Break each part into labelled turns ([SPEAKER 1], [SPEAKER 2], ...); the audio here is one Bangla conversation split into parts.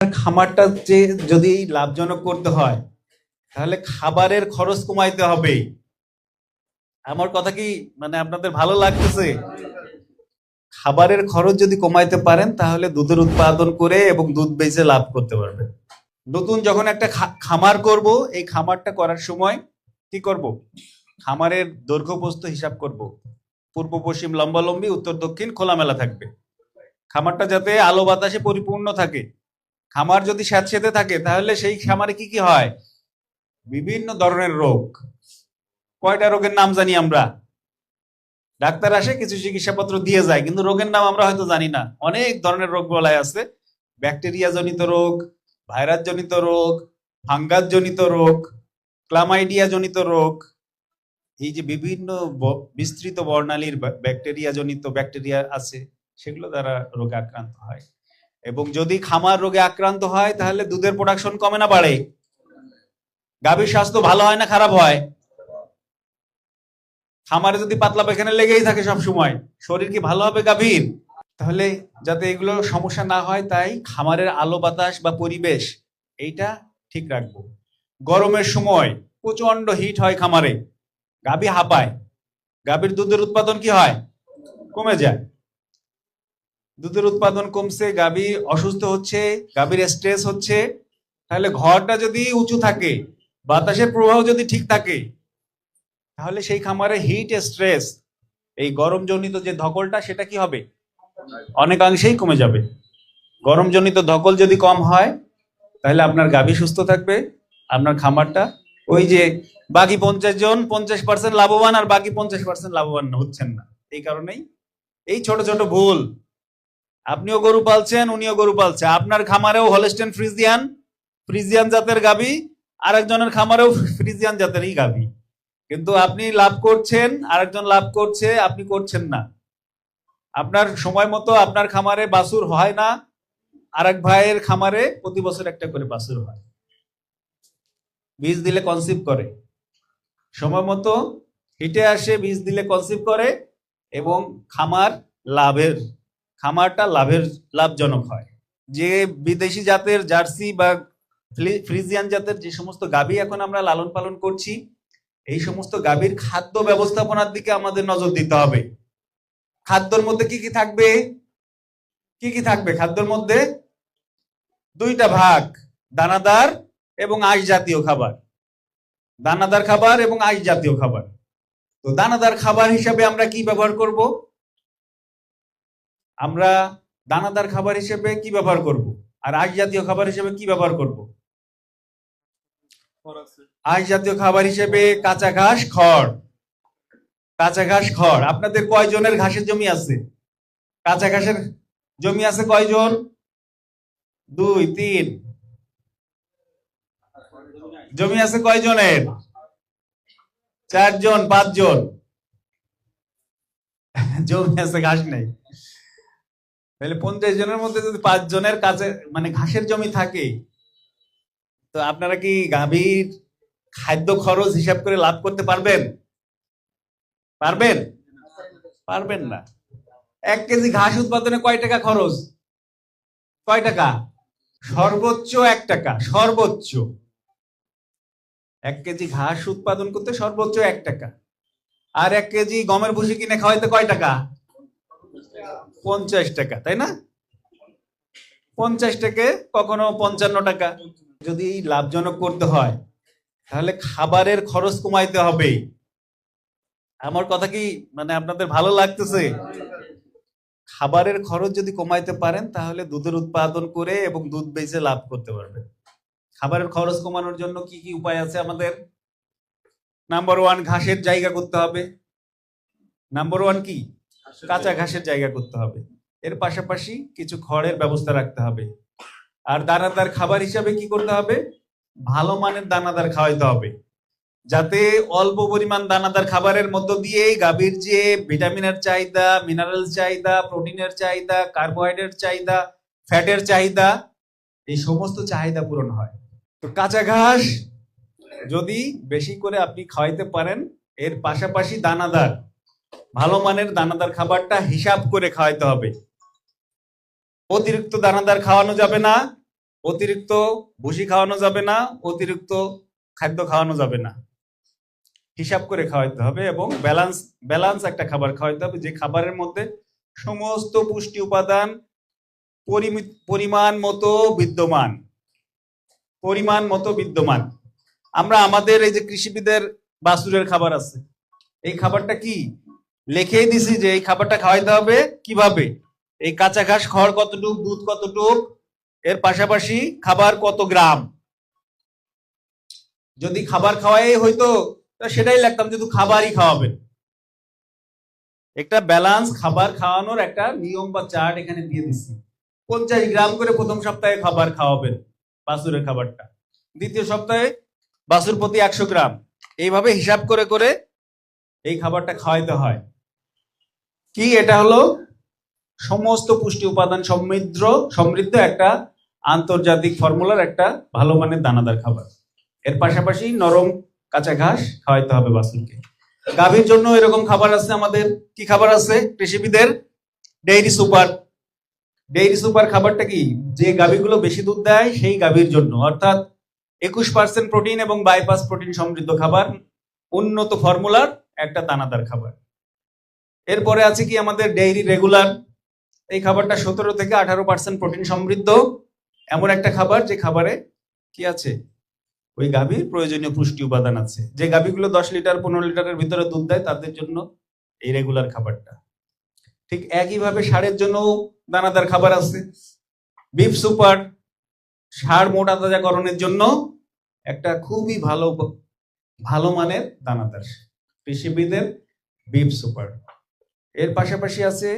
[SPEAKER 1] খামারটা যে যদি লাভজনক করতে হয় তাহলে খাবারের খরচ কমাইতে হবে। আমার কথা কি আপনাদের ভালো লাগতেছে? খাবারের খরচ যদি কমাইতে পারেন তাহলে দুধের উৎপাদন করে এবং দুধ বেচে লাভ করতে পারবেন। নতুন যখন একটা খামার করব, এই খামারটা করার সময় কি করব? খামারের দৈর্ঘ্য প্রস্থ হিসাব করব। পূর্ব পশ্চিম লম্বালম্বি, উত্তর দক্ষিণ খোলামেলা থাকবে। খামারটা যাতে আলো বাতাসে পরিপূর্ণ থাকে। খামার যদি স্যাঁতসেঁতে থাকে তাহলে সেই খামারে কি কি হয়? বিভিন্ন ধরনের রোগ। কয়টা রোগের নাম জানি আমরা? ডাক্তার আসে, কিছু চিকিৎসাপত্র দিয়ে যায়, কিন্তু রোগের নাম আমরা হয়তো জানি না। অনেক ধরনের রোগ বলাই আছে। ব্যাকটেরিয়া জনিত রোগ, ভাইরাস জনিত রোগ, ফাঙ্গাস জনিত রোগ, ক্লামাইডিয়া জনিত রোগ। এই যে বিভিন্ন বিস্তৃত বর্ণালীর ব্যাকটেরিয়া জনিত ব্যাকটেরিয়া আছে, সেগুলো দ্বারা রোগে আক্রান্ত হয়। এবং যদি খামার রোগে আক্রান্ত হয় তাহলে দুধের প্রোডাকশন কমে না বাড়ে? গাভীর স্বাস্থ্য ভালো হয় না খারাপ হয়? খামারে যদি পাতলা পায়খানা লেগেই থাকে সব সময়, শরীর কি ভালো হবে গাভীর? তাহলে যাতে এগুলো সমস্যা না হয় তাই খামারের আলো বাতাস বা পরিবেশ এইটা ঠিক রাখবো। গরমের সময় প্রচন্ড হিট হয় খামারে, গাভী হাঁপায়, গাভীর দুধের উৎপাদন কি হয়? কমে যায়। দুধের উৎপাদন কমছে, গাভী অসুস্থ হচ্ছে, গাভীর স্ট্রেস হচ্ছে। তাহলে ঘরটা যদি উঁচু থাকে, বাতাসের প্রবাহ যদি ঠিক থাকে, তাহলে সেই খামারে হিট স্ট্রেস, এই গরম জনিত যে ধকলটা, সেটা কি হবে? অনেকাংশেই কমে যাবে। গরম জনিত ধকল যদি কম হয় তাহলে আপনার গাভী সুস্থ থাকবে, আপনার খামারটা ওই যে বাকি 50 জন 50% লাভবান আর বাকি 50% লাভবান হচ্ছেন না। এই কারণেই এই ছোট ছোট ভুল। আপনিও গরু পালছেন, উনিও গরু পালছে, আপনার খামারেও হলস্টেইন ফ্রিজিয়ান ফ্রিজিয়ান জাতের গাভী, আরেকজনের খামারেও ফ্রিজিয়ান জাতেরই গাভী, কিন্তু আপনি লাভ করছেন, আরেকজন লাভ করছে, আপনি করছেন না। আপনার সময় মতো আপনার খামারে বাছুর হয় না, আরেক ভাইয়ের খামারে প্রতি বছর একটা করে বাছুর হয়। বীজ দিলে কনসিভ করে, সময় মতো হিটে আসে, বীজ দিলে কনসিভ করে এবং খামারটা লাভজনক হয়। যে বিদেশি জাতের জার্সি বা ফ্রিজিয়ান জাতের যে সমস্ত গাভী এখন আমরা লালন পালন করছি, এই সমস্ত গাভীর খাদ্য ব্যবস্থাপনার দিকে আমাদের নজর দিতে হবে। খাদ্যের মধ্যে কি কি থাকবে? কি কি থাকবে খাদ্যের মধ্যে? দুইটা ভাগ, দানাদার এবং আঁশ জাতীয় খাবার। দানাদার খাবার এবং আঁশ জাতীয় খাবার। তো দানাদার খাবার হিসাবে আমরা কি ব্যবহার করব? আমরা দানাদার খাবার হিসেবে কি ব্যবহার করব, আর আঁশ জাতীয় খাবার হিসেবে কি ব্যবহার করব? আঁশ জাতীয় খাবার হিসেবে কাঁচা ঘাস, খড়। কাঁচা ঘাস, খড়। আপনাদের কয়জনের ঘাসের জমি আছে? কাঁচা ঘাসের জমি আছে কয়জন? 2 3। জমি আছে কয়জনের? 4 জন 5 জন। জমি আছে, ঘাস নেই। তাহলে 50 জনের মধ্যে যদি 5 জনের কাছে ঘাসের জমি থাকে, তো আপনারা কি গাভীর খাদ্য খরচ হিসাব করে লাভ করতে পারবেন? পারবেন? পারবেন না। 1 কেজি ঘাস উৎপাদনে কয় টাকা খরচ? কয় টাকা? সর্বোচ্চ 1 টাকা। সর্বোচ্চ 1 কেজি ঘাস উৎপাদন করতে সর্বোচ্চ 1 টাকা। আর 1 কেজি গমের ভুসি কিনে খাওয়াইতে কয় টাকা? 50 টাকা, তাই না? 50 টাকা, কখনো 55 টাকা। যদি লাভজনক করতে হয় তাহলে খাবারের খরচ কমাইতে হবে। আমার কথা কি আপনাদের ভালো লাগতেছে? খাবারের খরচ যদি কমাইতে পারেন তাহলে দুধের উৎপাদন করে এবং দুধ বেচে লাভ করতে পারবেন। খাবারের খরচ কমানোর জন্য কি কি উপায় আছে আমাদের? নাম্বার 1, ঘাসের জায়গা করতে হবে। নাম্বার 1 কি? কাঁচা ঘাসের জায়গা করতে হবে। এর পাশাপাশি কিছু খড়ের ব্যবস্থা রাখতে হবে। আর দানাদার খাবার হিসাবে কি করতে হবে? ভালো মানের দানাদার খাওয়াইতে হবে, যাতে অল্প পরিমাণ দানাদার খাবারের মধ্য দিয়ে গাভীর যে ভিটামিনের চাহিদা, মিনারেল চাহিদা, প্রোটিনের চাহিদা, কার্বোহাইড্রেট চাহিদা, ফ্যাটের চাহিদা, এই সমস্ত চাহিদা পূরণ হয়। তো কাঁচা ঘাস যদি বেশি করে আপনি খাওয়াইতে পারেন, এর পাশাপাশি দানাদার, ভালো মানের দানাদার খাবারটা হিসাব করে খাওয়াইতে হবে। অতিরিক্ত দানাদার খাওয়ানো যাবে না, অতিরিক্ত ভুসি খাওয়ানো যাবে না, অতিরিক্ত খাদ্য খাওয়ানো যাবে না, হিসাব করে খাওয়াইতে হবে এবং ব্যালেন্স ব্যালেন্স একটা খাবার খাওয়াইতে হবে, যে খাবারের মধ্যে সমস্ত পুষ্টি উপাদান পরিমাণ মতো বিদ্যমান, পরিমাণ মতো বিদ্যমান। আমরা আমাদের এই যে কৃষিবিদের বাছুরের খাবার আছে, এই খাবারটা কি লিখেই দিছি যে এই খাবারটা খাওয়াইতে হবে কিভাবে, এই কাঁচা ঘাস খড় কতটুক, দুধ কতটুক, এর পাশাপাশি খাবার কত গ্রাম। যদি খাবার খাওয়াই হইতো সেটাই লাগতাম, যেহেতু খাবারই খাওয়াবেন। একটা ব্যালেন্স খাবার খাওয়ানোর একটা নিয়ম বা চার্ট এখানে দিয়ে দিচ্ছি। 50 গ্রাম করে প্রথম সপ্তাহে খাবার খাওয়াবেন বাছুরের খাবারটা, দ্বিতীয় সপ্তাহে বাছুর প্রতি 100 গ্রাম, এইভাবে হিসাব করে করে এই খাবারটা খাওয়াইতে হয়। কি এটা হলো সমস্ত পুষ্টি উপাদান সমৃদ্ধ একটা আন্তর্জাতিক ফর্মুলার একটা ভালো মানের দানাদার খাবার। এর পাশাপাশি নরম কাঁচা ঘাস খাওয়াইতে হবে বাছুরকে। গাভীর জন্য এরকম খাবার আছে আমাদের। কি খাবার আছে কৃষিবিদের? Dairy super. ডেইরি সুপার খাবারটা কি, যে গাভীগুলো বেশি দুধ দেয় সেই গাভীর জন্য, অর্থাৎ 21% প্রোটিন এবং 22 প্রোটিন সমৃদ্ধ খাবার, উন্নত ফর্মুলার একটা দানাদার খাবার। এরপরে আছে কি আমাদের ডেইরি রেগুলার। এই খাবারটা 17 থেকে 18% প্রোটিন সমৃদ্ধ, এমন একটা খাবার যে খাবারে কি আছে, ওই গাভীর প্রয়োজনীয় পুষ্টি উপাদান আছে। যে গাভীগুলো 10 লিটার 15 লিটারের ভিতরে দুধ দেয় তাদের জন্য এই রেগুলার খাবারটা। ঠিক একইভাবে ষাঁড়ের জন্য দানাদার খাবার আছে, বিফ সুপার। ষাঁড় মোটা তাজাকরণের জন্য একটা খুবই ভালো মানের দানাদার, কৃষিবিদের বিফ সুপার। এর পাশাপাশি আছে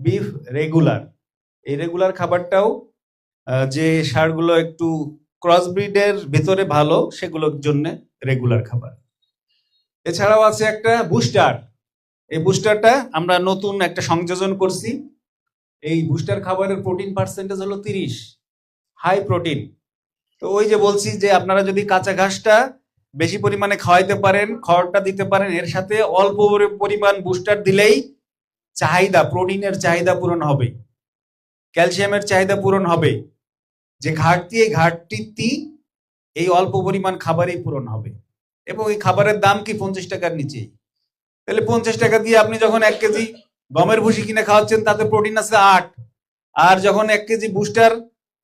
[SPEAKER 1] বিফ রেগুলার। এই রেগুলার খাবারটাও যে ষাঁড়গুলো একটু ক্রসব্রিডের ভিতরে ভালো, সেগুলোর জন্য রেগুলার খাবার। এছাড়াও আছে একটা বুস্টার। এই বুস্টারটা আমরা নতুন একটা সংযোজন করছি। এই বুস্টার খাবারের প্রোটিন পার্সেন্টেজ হলো 30, হাই প্রোটিন। তো ওই যে বলছি যে আপনারা যদি কাঁচা ঘাসটা বেশি পরিমাণে খাওয়াইতে পারেন, খড়টা দিতে পারেন, এর সাথে অল্প পরিমাণ বুস্টার দিলেই চাহিদা, প্রোটিনের চাহিদা পূরণ হবে, ক্যালসিয়ামের চাহিদা পূরণ হবে। যে ঘাটতি, এই ঘাটতি এই অল্প পরিমাণ খাবারেই পূরণ হবে। এবং এই খাবারের দাম কি 50 টাকার নিচেই। তাহলে 50 টাকা দিয়ে আপনি যখন 1 কেজি গমের ভুসি কিনে খাওয়াচ্ছেন তাতে প্রোটিন আছে 8, আর যখন 1 কেজি বুস্টার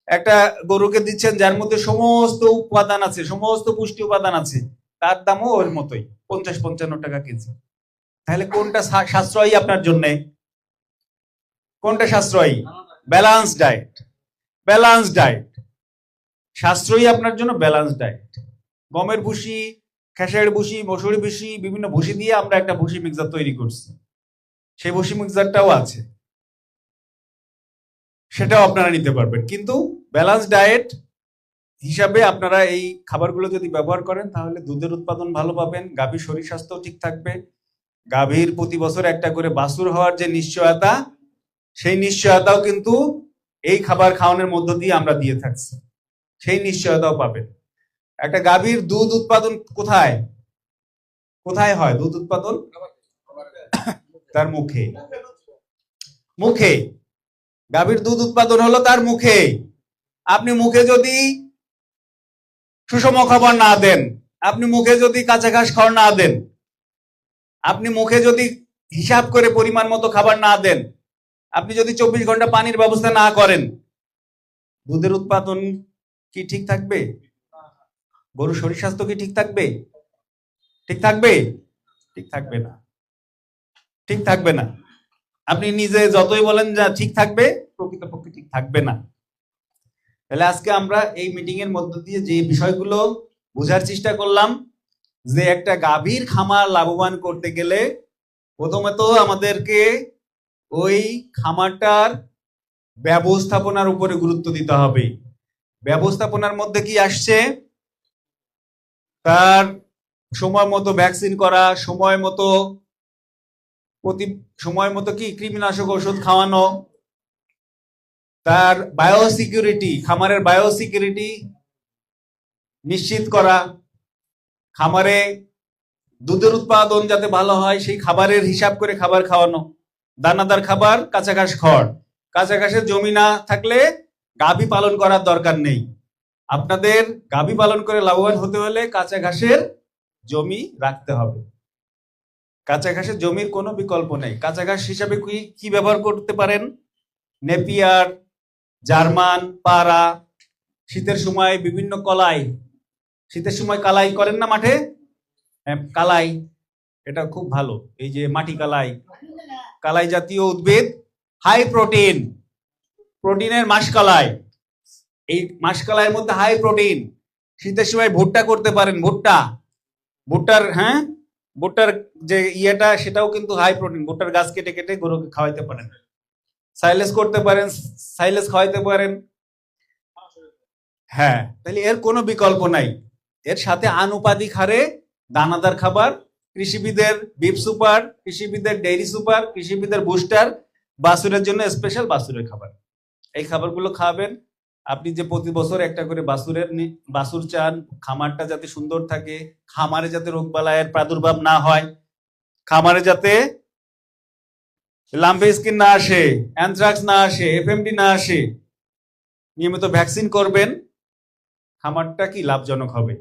[SPEAKER 1] একটা গরুকে দিচ্ছেন যার মধ্যে সমস্ত উপাদান আছে, সমস্ত পুষ্টি উপাদান আছে, তার দামও ওর মতোই 50-55 টাকা কেজি। তাহলে কোনটা সাশ্রয়ী আপনার জন্য? কোনটা সাশ্রয়ী? Balance diet. ব্যালান্স ডায়েট সাশ্রয়ী আপনার জন্য, ব্যালান্স ডায়েট। গমের ভুসি, খেসারির ভুসি, মসুরি ভুসি, বিভিন্ন ভুসি দিয়ে আমরা একটা ভুসি মিক্সচার তৈরি করছি, সেই ভুসি মিক্সচারটাও আছে, সেটাও আপনারা নিতে পারবেন। কিন্তু ব্যালান্স ডায়েট হিসাবে আপনারা এই খাবারগুলো যদি ব্যবহার করেন তাহলে দুধের উৎপাদন ভালো পাবেন, গাভীর শরীর স্বাস্থ্য ঠিক থাকবে, গাভীর প্রতি বছর একটা করে বাছুর হওয়ার যে নিশ্চয়তা, সেই নিশ্চয়তাও কিন্তু এই খাবার খাওয়ানোর মধ্য দিয়ে আমরা দিয়ে থাকছি, সেই নিশ্চয়তাও পাবেন। একটা গাভীর দুধ উৎপাদন কোথায় কোথায় হয়? দুধ উৎপাদন তার মুখে। মুখে গাভীর দুধ উৎপাদন হলো তার মুখে। আপনি মুখে যদি সুষম খাবার না দেন, আপনি মুখে যদি কাঁচা ঘাস খাওয়ার না দেন, আপনি মুখে যদি হিসাব করে পরিমাণ মতো খাবার না দেন, আপনি যদি 24 ঘন্টা পানির ব্যবস্থা না করেন, দুধের উৎপাদন কি ঠিক থাকবে? গরুর শরীর স্বাস্থ্য কি ঠিক থাকবে? ঠিক থাকবে? ঠিক থাকবে না, ঠিক থাকবে না। আপনি নিজে যতই বলেন যা ঠিক থাকবে, প্রকৃতপক্ষে ঠিক থাকবে না। তাহলে আজকে আমরা এই মিটিং এর মধ্য দিয়ে যে বিষয়গুলো বোঝার চেষ্টা করলাম, যে একটা গাভীর খামার লাভবান করতে গেলে প্রথমে তো আমাদেরকে ওই খামারটার ব্যবস্থাপনার উপরে গুরুত্ব দিতে হবে। ব্যবস্থাপনার মধ্যে কি আসছে? তার সময় মতো ভ্যাকসিন করা, সময় মতো কি কৃমিনাশক ওষুধ খাওয়ানো, তার বায়োসিকিউরিটি, খামারের বায়োসিকিউরিটি নিশ্চিত করা, খামারে দুধের উৎপাদন যাতে ভালো হয় সেই খাবারের হিসাব করে খাবার খাওয়ানো, দানাদার খাবার, কাঁচা ঘাস খড়। কাঁচা ঘাসের জমি না থাকলে গাভী পালন করার দরকার নেই, আপনাদের গাভী পালন করে লাভবান হতে হলে কাঁচা ঘাসের জমি রাখতে হবে। কাঁচা ঘাসের জমির কোনো বিকল্প নেই। কাঁচা ঘাস হিসাবে কি কি ব্যবহার করতে পারেন? নেপিয়ার, জার্মান, পাড়া, শীতের সময় বিভিন্ন কলাই, শীতের সময় কালাই করেন না মাঠে? হ্যাঁ, কালাই এটা খুব ভালো। এই যে মাটি কালাই, কালাই জাতীয় উদ্ভিদ, হাই প্রোটিন, প্রোটিনের মাসকালাই। এই মাসকালাইয়ের মধ্যে হাই প্রোটিন। শীতের সময় ভুট্টা করতে পারেন, ভুট্টা, ভুট্টার হ্যাঁ ভুট্টার যে ইয়েটা সেটাও কিন্তু হাই প্রোটিন। ভুট্টার গাছ কেটে কেটে গরুকে খাওয়াইতে পারেন। সাইলেজ করতে পারেন, সাইলেজ খাওয়াইতে পারেন। হ্যাঁ, তাহলে এর কোনো বিকল্প নাই। এর সাথে আনুপাতিক হারে দানাদার খাবার, কৃষিবিদের বিফ সুপার, কৃষিবিদের ডেইরি সুপার, কৃষিবিদের বুস্টার, বাছুরের জন্য স্পেশাল বাছুরের খাবার। এই খাবারগুলো খাবেন। আপনি যে প্রতি বছর একটা করে বাছুর চান, খামারটা যাতে সুন্দর থাকে, খামারে যাতে রোগবালাইয়ের প্রাদুর্ভাব না হয়, খামারে যাতে লাম্পে স্কিন না আসে, অ্যানথ্রাক্স না আসে, এফএমডি না আসে, নিয়মিত ভ্যাকসিন করবেন, খামারটা কি লাভজনক হবে।